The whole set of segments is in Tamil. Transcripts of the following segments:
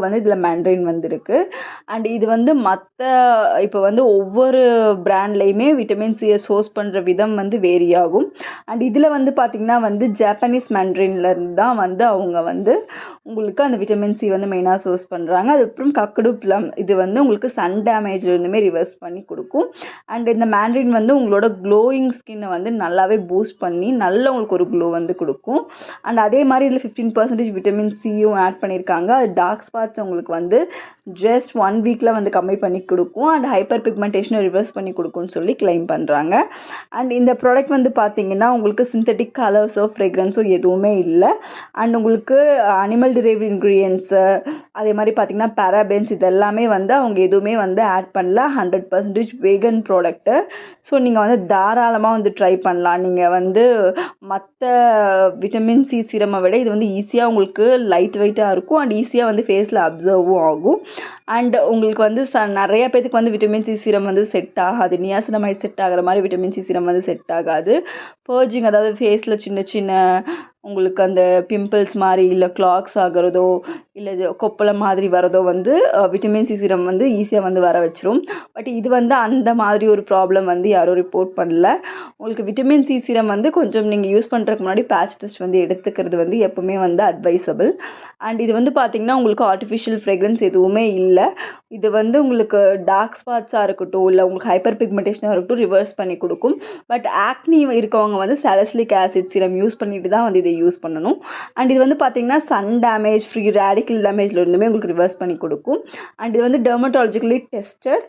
வந்து இதில் மேண்ட்ரின் வந்திருக்கு. அண்ட் இது வந்து இப்போ வந்து ஒவ்வொரு பிராண்ட்லேயுமே விட்டமின் சியை சோர்ஸ் பண்ணுற விதம் வந்து வேரி ஆகும். அண்ட் இதில் வந்து பார்த்திங்கன்னா வந்து ஜாப்பனீஸ் மேண்ட்ரின்லேருந்து தான் வந்து அவங்க வந்து உங்களுக்கு அந்த விட்டமின் சி வந்து மெயினாக சோர்ஸ் பண்ணுறாங்க. அதுக்கப்புறம் கக்கடு ப்ளம் இது வந்து உங்களுக்கு சன் டேமேஜ்லேருந்துமே ரிவர்ஸ் பண்ணி கொடுக்கும். அண்ட் இந்த மேண்ட்ரின் வந்து உங்களோட க்ளோயிங் ஸ்கின்னை வந்து நல்லாவே பூஸ்ட் பண்ணி நல்ல உங்களுக்கு ஒரு க்ளோ வந்து கொடுக்கும். அண்ட் அதே மாதிரி இதில் 15% விட்டமின் சியும் ஆட் பண்ணியிருக்காங்க. அது டார்க் ஸ்பாட்ஸ் உங்களுக்கு வந்து ஜஸ்ட் 1 வீக்கில் வந்து கம்மி பண்ணி கொடுக்கும். அண்ட் ஹைப்பர் பிக்மெண்டேஷனை ரிவர்ஸ் பண்ணி கொடுக்கும்னு சொல்லி கிளைம் பண்ணுறாங்க. அண்ட் இந்த ப்ராடக்ட் வந்து பார்த்திங்கன்னா உங்களுக்கு சிந்தட்டிக் கலர்ஸோ ஃப்ரெக்ரன்ஸோ எதுவுமே இல்லை. அண்ட் உங்களுக்கு அனிமல் டிரைவ்டு இன்க்ரீடியன்ஸு அதே மாதிரி பார்த்திங்கன்னா பேராபென்ஸ் இதெல்லாமே வந்து அவங்க எதுவுமே வந்து ஆட் பண்ணல. 100% வேகன் ப்ராடக்ட்டு. ஸோ நீங்கள் வந்து தாராளமாக வந்து ட்ரை பண்ணலாம். நீங்கள் வந்து மற்ற விட்டமின் சி சீரமை விட இது வந்து ஈஸியாக உங்களுக்கு லைட் வெயிட்டாக இருக்கும். அண்ட் ஈஸியாக வந்து ஃபேஸில் அப்சர்வும் ஆகும். அண்ட் உங்களுக்கு வந்து நிறைய பேருக்கு வந்து விட்டமின் சி சீரம் வந்து செட் ஆகாது. நியாசினமைட் செட் ஆகிற மாதிரி விட்டமின் சி சீரம் வந்து செட் ஆகாது. பர்ஜிங் அதாவது ஃபேஸில் சின்ன சின்ன உங்களுக்கு அந்த பிம்பிள்ஸ் மாதிரி இல்லை கிளாக்ஸ் ஆகிறதோ இல்லை கொப்பளம் மாதிரி வரதோ வந்து விட்டமின் சி சீரம் வந்து ஈஸியாக வந்து வர வச்சிரும். பட் இது வந்து அந்த மாதிரி ஒரு ப்ராப்ளம் வந்து யாரும் ரிப்போர்ட் பண்ணல. உங்களுக்கு விட்டமின் சி சீரம் வந்து கொஞ்சம் நீங்கள் யூஸ் பண்ணுறதுக்கு முன்னாடி பேட்ச் டெஸ்ட் வந்து எடுத்துக்கிறது வந்து எப்பவுமே வந்து அட்வைசபிள். அண்ட் இது வந்து பார்த்திங்கன்னா உங்களுக்கு ஆர்டிஃபிஷியல் ஃப்ரெக்ரன்ஸ் எதுவுமே இல்லை. இது வந்து உங்களுக்கு டார்க் ஸ்பாட்ஸாக இருக்கட்டும் இல்லை உங்களுக்கு ஹைப்பர் பிக்மெண்டேஷனாக இருக்கட்டும் ரிவர்ஸ் பண்ணி கொடுக்கும். பட் ஆக்னி இருக்கவங்க வந்து சாலிசிலிக் ஆசிட் சீரம் யூஸ் பண்ணிட்டு தான் வந்து இதை யூஸ் பண்ணணும். அண்ட் இது வந்து பார்த்திங்கன்னா சன் டேமேஜ் ஃப்ரீ ரேடிக்கல் டேமேஜில் இருந்துமே உங்களுக்கு ரிவர்ஸ் பண்ணி கொடுக்கும். அண்ட் இது வந்து dermatologically tested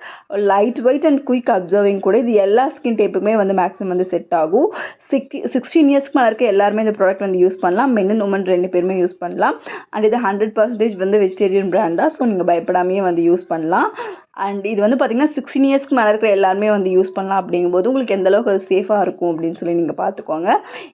light weight and quick absorbing கூட. இது எல்லா ஸ்கின் டைப்புமே வந்து மேக்ஸிமம் வந்து செட் ஆகும். 16 இயர்ஸ்க்கு மேலே இருக்க எல்லாருமே இந்த ப்ராடக்ட் வந்து யூஸ் பண்ணலாம். மென் அண்ட் உமன் 2 பேருமே யூஸ் பண்ணலாம். அண்ட் இது 100% வந்து வெஜிடேரியன் பிராண்ட் தான். ஸோ நீங்கள் பயப்படாமையே வந்து யூஸ் பண்ணலாம். அண்ட் இது வந்து பார்த்திங்கன்னா 16 இயர்ஸ்க்கு மேலே இருக்கிற எல்லாருமே வந்து யூஸ் பண்ணலாம். அப்படிங்கும்போது உங்களுக்கு எந்தளவுக்கு அது சேஃபாக இருக்கும் அப்படின்னு சொல்லி நீங்கள் பார்த்துக்கோங்க.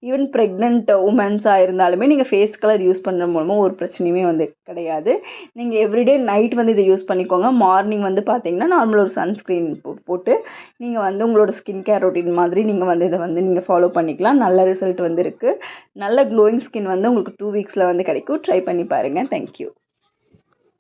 ஈவன் ப்ரெக்னென்ட் உமன்ஸாக இருந்தாலுமே நீங்கள் ஃபேஸ்க்கெல்லாம் இது யூஸ் பண்ணுற மூலமாக ஒரு பிரச்சனையுமே வந்து கிடையாது. நீங்கள் எவ்ரிடே நைட் வந்து இதை யூஸ் பண்ணிக்கோங்க. மார்னிங் வந்து பார்த்திங்கன்னா நார்மல் ஒரு சன்ஸ்க்ரீன் போட்டு நீங்கள் வந்து உங்களோட ஸ்கின் கேர் ரொட்டீன் மாதிரி நீங்கள் வந்து இதை வந்து நீங்கள் ஃபாலோ பண்ணிக்கலாம். நல்ல ரிசல்ட் வந்து இருக்குது. நல்ல க்ளோயிங் ஸ்கின் வந்து உங்களுக்கு 2 வீக்ஸில் வந்து கிடைக்கும். ட்ரை பண்ணி பாருங்கள். தேங்க்யூ.